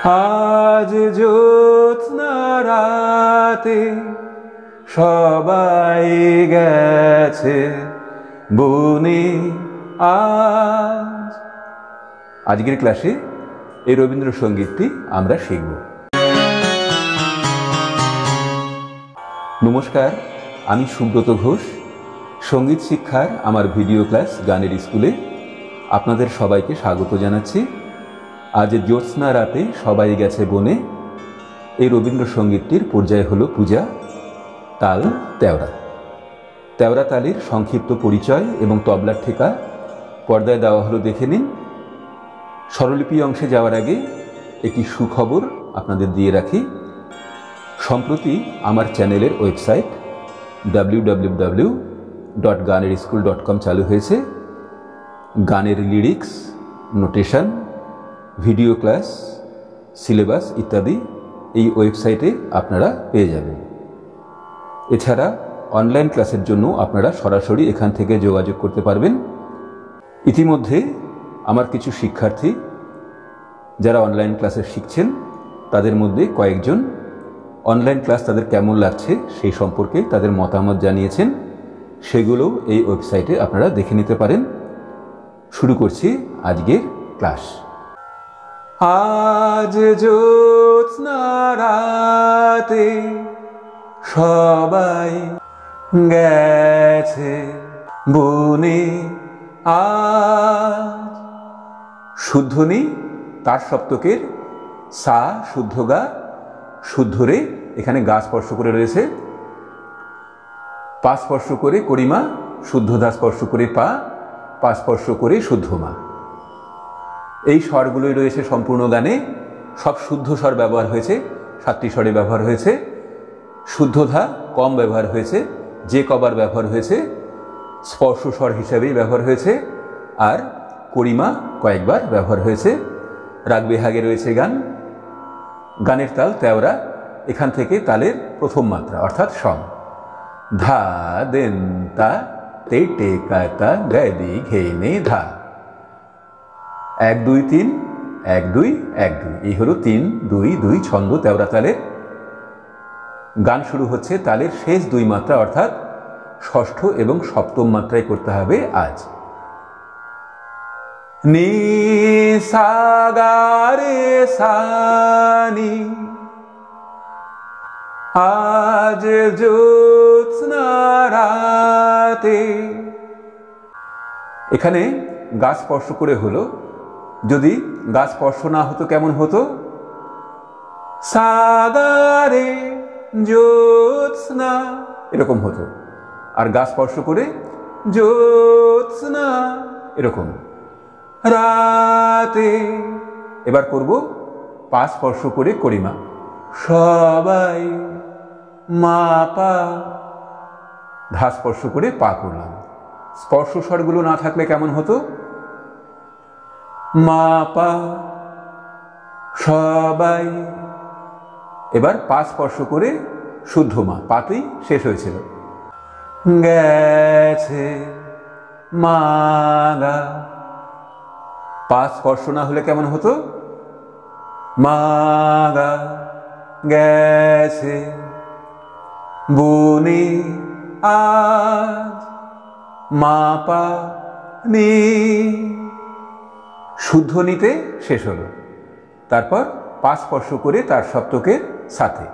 আজ জ্যোৎস্না রাতে সবাই গেছে বনে আজ। আজকের ক্লাসে এই রবীন্দ্রসঙ্গীতটি আমরা শিখব। নমস্কার, আমি সুব্রত ঘোষ। সঙ্গীত শিক্ষার আমার ভিডিও ক্লাস গানের স্কুলে আপনাদের সবাইকে স্বাগত জানাচ্ছি। আজ জ্যোৎস্না রাতে সবাই গেছে বনে, এই রবীন্দ্রসঙ্গীতটির পর্যায় হলো পূজা, তাল তেওরা। তেওরা তালের সংক্ষিপ্ত পরিচয় এবং তবলার ঠেকা পর্দায় দেওয়া হলো, দেখে নিন। স্বরলিপি অংশে যাওয়ার আগে একটি সুখবর আপনাদের দিয়ে রাখি। সম্প্রতি আমার চ্যানেলের ওয়েবসাইট www.ganerschool.com চালু হয়েছে। গানের lyrics, notation, video class, syllabus ইত্যাদি এই ওয়েবসাইটে আপনারা পেয়ে যাবেন। এছাড়া অনলাইন ক্লাসের জন্য আপনারা সরাসরি এখান থেকে যোগাযোগ করতে পারবেন। ইতিমধ্যে আমার কিছু শিক্ষার্থী যারা অনলাইন ক্লাসে শিখছেন, তাদের মধ্যে কয়েকজন অনলাইন ক্লাস তাদের কেমন লাগছে সেই সম্পর্কে তাদের মতামত জানিয়েছেন। সেগুলো এই ওয়েবসাইটে আপনারা দেখে নিতে পারেন। শুরু করছি আজকের ক্লাস। আজ জ্যোৎস্না রাতে সবাই গেছে বনে আজ। শুদ্ধনি তার সপ্তকের সা শুদ্ধ গা, শুদ্ধ রে এখানে গা স্পর্শ করে রয়েছে, পা স্পর্শ করে করিমা, শুদ্ধ ধা স্পর্শ করে পা, পা স্পর্শ করে শুদ্ধ মা। এই স্বরগুলোই রয়েছে সম্পূর্ণ গানে। সব শুদ্ধ স্বর ব্যবহার হয়েছে, 7টি স্বরে ব্যবহার হয়েছে। শুদ্ধ ধা কম ব্যবহার হয়েছে, যে কবার ব্যবহার হয়েছে স্পর্শ স্বর হিসাবেই ব্যবহার হয়েছে, আর করিমা কয়েকবার ব্যবহার হয়েছে। রাগ বেহাগে রয়েছে গান। গানের তাল তেওরা। এখান থেকে তালের প্রথম মাত্রা অর্থাৎ সম। ধা দেন তা তে টে কা তা গায় দি ঘে নে ধা। 1 2 3 1 2 1 2, এই হলো 3 2 2 ছন্দ তেওরা তালের। গান শুরু হচ্ছে তালের শেষ 2 মাত্রা অর্থাৎ ষষ্ঠ এবং সপ্তম মাত্রায় করতে হবে আজ। নি সা গা রে সা নি, আজ জ্যোৎস্না রাতে। এখানে গা স্পর্শ করে হলো। যদি গা স্পর্শ না হতো কেমন হতো? সা গা রে জ্যোৎস্না এরকম হতো, আর গা স্পর্শ করে জ্যোৎস্না এরকম। রাতে এবার করব পা স্পর্শ করে করিমা, সবাই মা পা, ধা স্পর্শ করে পা করলাম। স্পর্শ স্বরগুলো না থাকলে কেমন হতো? মা পা সবাই। এবার পা স্পর্শ করে শুদ্ধ মা, পাতেই শেষ হয়েছিল। গেছে মা গা, পা স্পর্শ না হলে কেমন হতো? মা গা গেছে বনে আজ, মা পা নি। শুদ্ধ নিতে শেষ হলো। তারপর পা স্পর্শ করে তার সপ্তকের সাথে।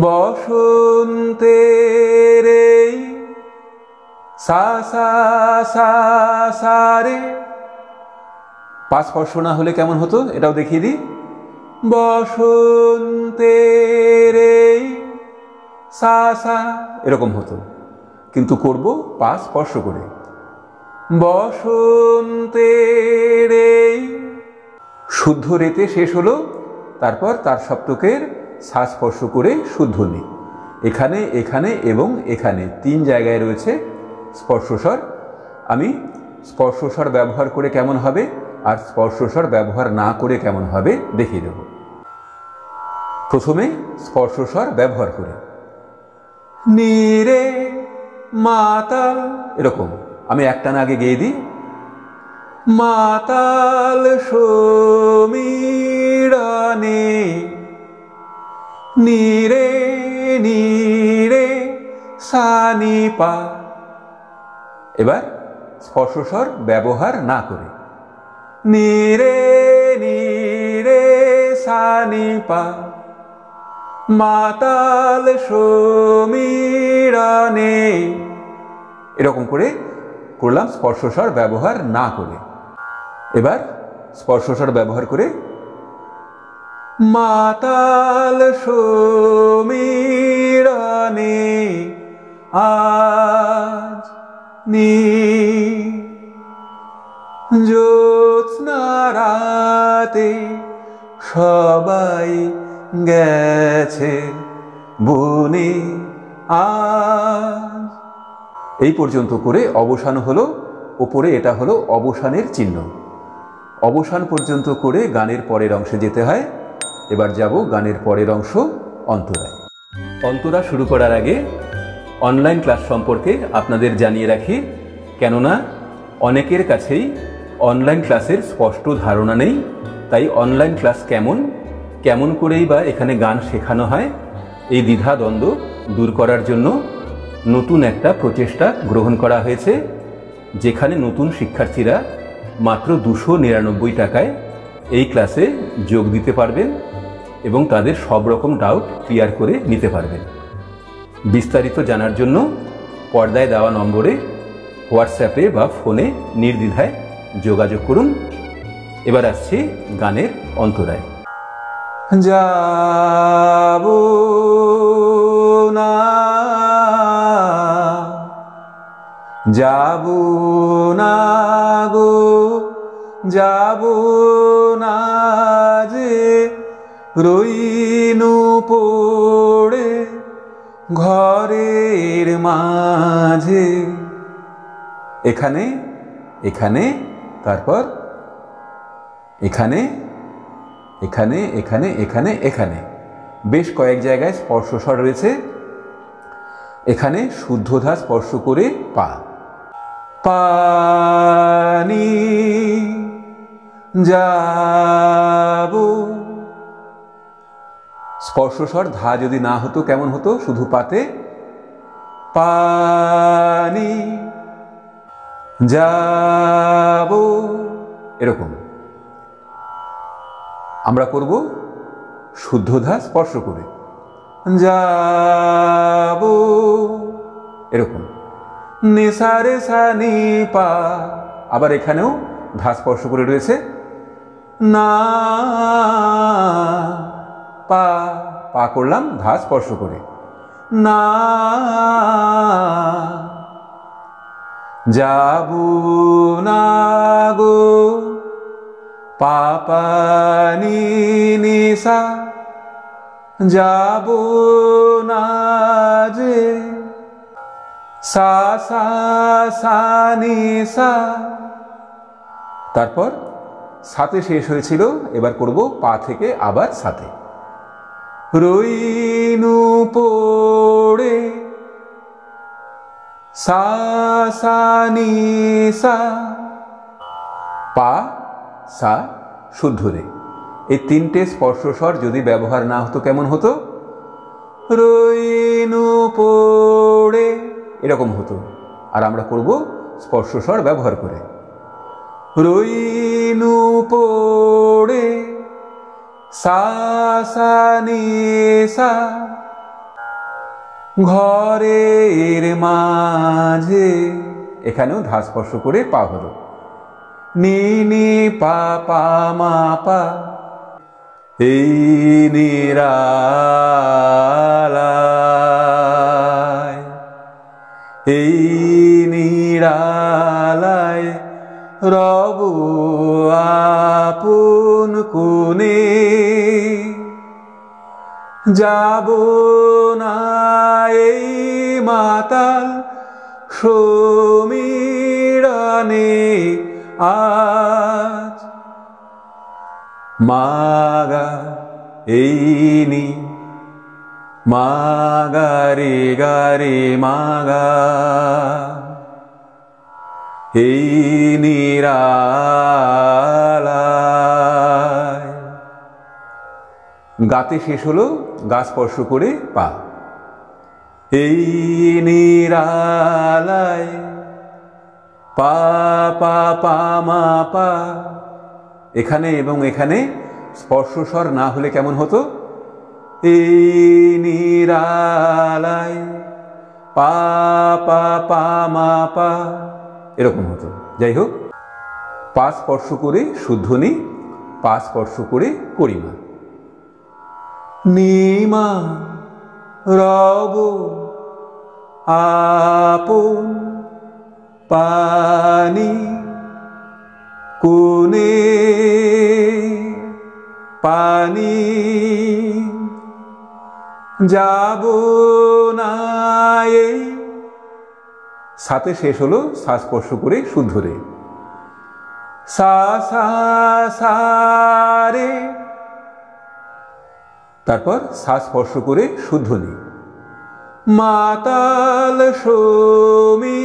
বসন্তের সা সা সা সা রে, পা স্পর্শ না হলে কেমন হতো এটাও দেখিয়ে দিই। বসন্তের সা সা এরকম হতো, কিন্তু করব পা স্পর্শ করে। বসন্তের শুদ্ধ রেতে শেষ হলো। তারপর তার সপ্তকের সা স্পর্শ করে শুদ্ধ নি। এখানে, এখানে এবং এখানে 3 জায়গায় রয়েছে স্পর্শস্বর। আমি স্পর্শস্বর ব্যবহার করে কেমন হবে আর স্পর্শস্বর ব্যবহার না করে কেমন হবে দেখিয়ে দেব। প্রথমে স্পর্শস্বর ব্যবহার করে। নি রে মাতা এরকম। আমি একটানা আগে গেয়ে দিই। মাতাল সমীরণে নিরে নিরে সানি পা। এবার স্পর্শস্বর ব্যবহার না করে নিরে নিরে সানি পা, মাতাল সমীরণে, এরকম করে করলাম স্পর্শস্বর ব্যবহার না করে। এবার স্পর্শস্বর ব্যবহার করে মাতাল সমীরণে আজ নি জ্যোৎস্না রাতে সবাই গেছে বনে আজ। এই পর্যন্ত করে অবসান হলো, ওপরে এটা হলো অবসানের চিহ্ন। অবসান পর্যন্ত করে গানের পরের অংশে যেতে হয়। এবার যাব গানের পরের অংশ অন্তরায়। অন্তরা শুরু করার আগে অনলাইন ক্লাস সম্পর্কে আপনাদের জানিয়ে রাখি, কেননা অনেকের কাছেই অনলাইন ক্লাসের স্পষ্ট ধারণা নেই। তাই অনলাইন ক্লাস কেমন করেই বা এখানে গান শেখানো হয়, এই দ্বিধা দ্বন্দ্ব দূর করার জন্য নতুন একটা প্রচেষ্টা গ্রহণ করা হয়েছে, যেখানে নতুন শিক্ষার্থীরা মাত্র 299 টাকায় এই ক্লাসে যোগ দিতে পারবেন এবং তাদের সব রকম ডাউট ক্লিয়ার করে নিতে পারবেন। বিস্তারিত জানার জন্য পর্দায় দেওয়া নম্বরে হোয়াটসঅ্যাপে বা ফোনে নির্দ্বিধায় যোগাযোগ করুন। এবার আসছি গানের অন্তরায়। যাব না যাব না গো যাব না যে রইনু পড়ে ঘরের মাঝে। এখানে এখানে তারপর এখানে এখানে এখানে এখানে এখানে বেশ কয়েক জায়গায় স্পর্শস্বর রয়েছে। এখানে শুদ্ধধা স্পর্শ করে পা। পানি যাব, স্পর্শস্বর ধা যদি না হতো কেমন হতো? শুধু পাতে পানি যাব, এরকম আমরা করব শুদ্ধধা স্পর্শ করে যাব, এরকম নিসারে সানি পা। আবার এখানেও ধা স্পর্শ করে রয়েছে না পা, পা করলাম ধা স্পর্শ করে না যাব না গো পাপা নি নিসা যাব না যে সা সা সা নি সা। তারপর সাথে শেষ হয়েছিল, এবার করব পা থেকে আবার সাথে। রইনু পড়ে সা সা নি সা, পা সা শুদ্ধ রে। এই তিনটে স্পর্শস্বর যদি ব্যবহার না হতো কেমন হতো? রইনু পড়ে, এরকম হতো। আর আমরা করব স্পর্শস্বর ব্যবহার করে রইনু পড়ে সা সা নি সা ঘরের মাঝে। এখানেও ধা স্পর্শ করে পা হলো নি নি পা পা মা পা। এই নিরালায় এই নিরালায় রব আপন কোনে যাব না এই মাতাল সমীরণে আজ। মাগা এই নি মাগা রে গা রে মাগা এই নিরালায়। গাতে শেষ হলো গা স্পর্শ করে পা। এই নিরালায় পা পা পা মা পা। এখানে এবং এখানে স্পর্শস্বর না হলে কেমন হতো? এই নিরালায় পা পা পা মা পা, এরকম হতো। যাই হোক, পা স্পর্শ করে শুদ্ধনি, পা স্পর্শ করে করিমা। নিমা রব আপন পানি কোনে পানি যাব না। এই সাথে শেষ হলো সা স্পর্শ করে শুদ্ধ রে। সা সা সা রে, তারপর সা স্পর্শ করে শুদ্ধ নি। মাতাল সমীরণে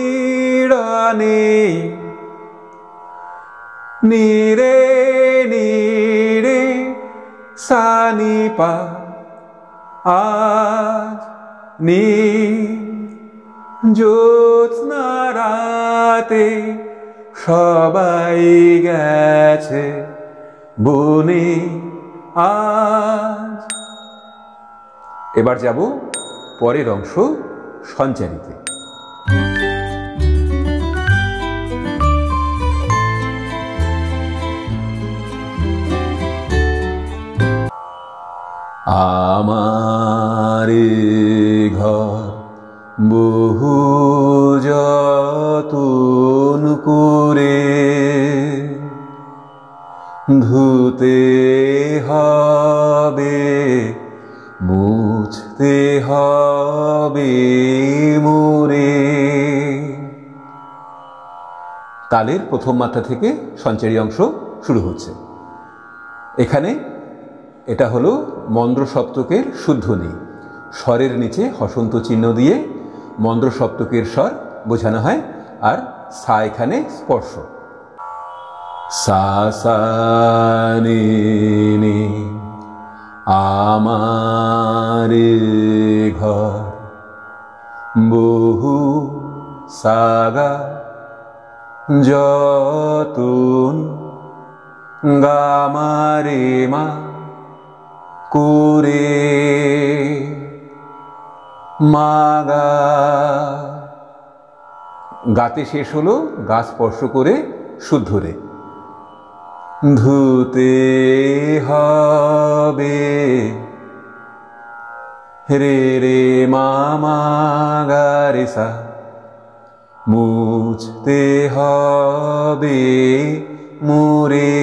নিরে নিরে সানি পা। আজ নি জ্যোৎস্না রাতে সবাই গেছে বনে আজ। এবার যাব পরের অংশ সঞ্চারিতে। আমার ঘর বহু যতন করে ধুতে হবে মুছতে হবে মোরে। তালের প্রথম মাত্রা থেকে সঞ্চারী অংশ শুরু হচ্ছে। এখানে এটা হলো মন্দ্র সপ্তকের শুদ্ধনি। স্বরের নিচে হসন্ত চিহ্ন দিয়ে মন্দ্র সপ্তকের স্বর বোঝানো হয়, আর সা এখানে স্পর্শ। সা সা নি নি আমার ঘর বহু সাগা যতন গামারে মা করে মাগা। গাতে শেষ হলো গা স্পর্শ করে শুদ্ধ রে। ধুতে হবে রে রে মামা গা রে সা। মুছতে হবে মোরে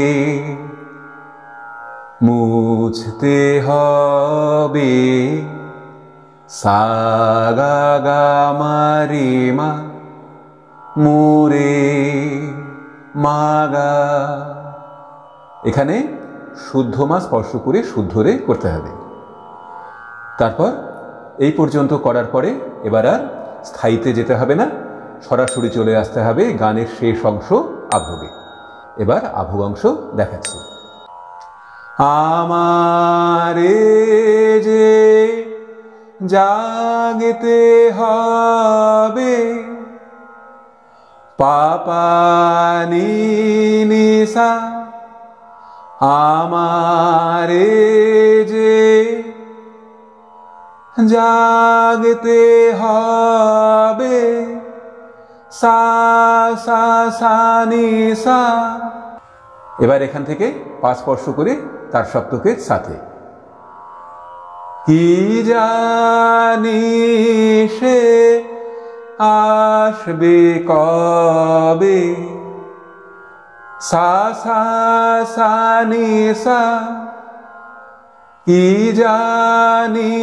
মুছতে হবে সা গা গা মা রে মা মোরে মাগা। এখানে শুদ্ধ মা স্পর্শ করে শুদ্ধ রে করতে হবে। তারপর এই পর্যন্ত করার পরে এবার আর স্থায়ীতে যেতে হবে না, সরাসরি চলে আসতে হবে গানের শেষ অংশ আভবে। এবার আভব অংশ দেখাচ্ছি। আমারে যে জাগতে হবে পাপানি নিসা। আমারে যে জাগতে হবে সা সা সা নি সা। এবার এখান থেকে পা স্পর্শ করে তার সপ্তকের সাথে। কি জানি সে আসবে কবে সা সা সা নি সা। কি জানি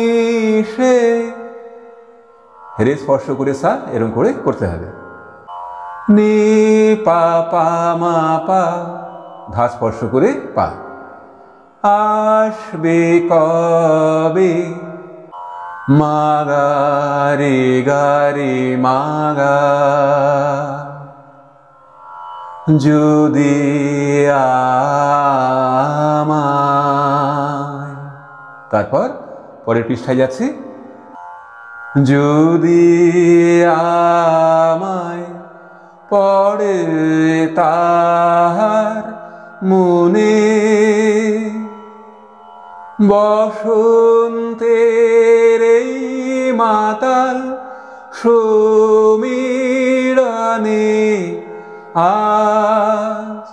সে, রে স্পর্শ করে সা এরকম করে করতে হবে। নি পা পা মা পা, ধা স্পর্শ করে পা। আসবে কবে মাগা রে গা রে মাগা। যদি আমায়, তারপর পরের পৃষ্ঠায় যাচ্ছি, যদি আমায় পড়ে তাহার মনে বসন্তের এই মাতাল সমীরণে আজ,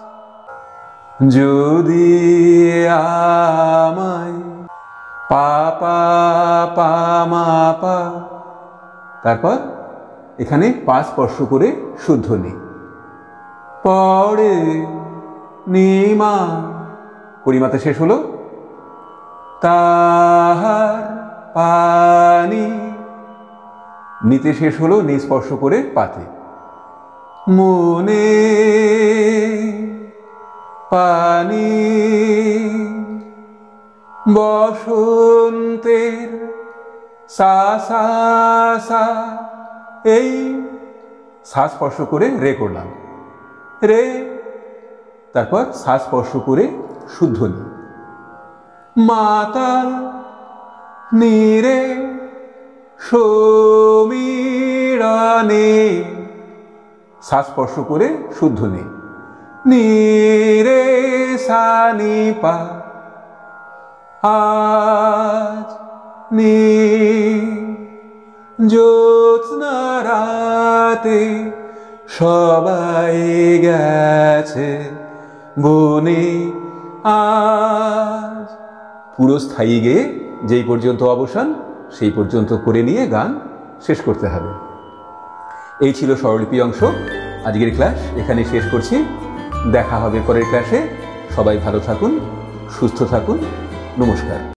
যদি আমায় পাপা পামাপা, তারপর এখানে পা স্পর্শ করে শুদ্ধ নি, পড়ে নিমা, পরিমাতে শেষ হলো, তাহার পানি, নিতে শেষ হলো, নি স্পর্শ করে পাতে, মনে পানি বসন্তের সা সা সা, এই সা স্পর্শ করে রে করলাম, রে, তারপর সা স্পর্শ করে শুদ্ধ নি, মাতাল নিরে সমীরণে, সা স্পর্শ করে শুদ্ধ নি, নিরে সা নি পা, আজ নি জ্যোৎস্না রাতে সবাই গেছে বনে আজ, পুরো স্থায়ী গেয়ে যেই পর্যন্ত অবসান সেই পর্যন্ত করে নিয়ে গান শেষ করতে হবে। এই ছিল স্বরলিপি অংশ। আজকের ক্লাস এখানে শেষ করছি। দেখা হবে পরের ক্লাসে। সবাই ভালো থাকুন, সুস্থ থাকুন। নমস্কার।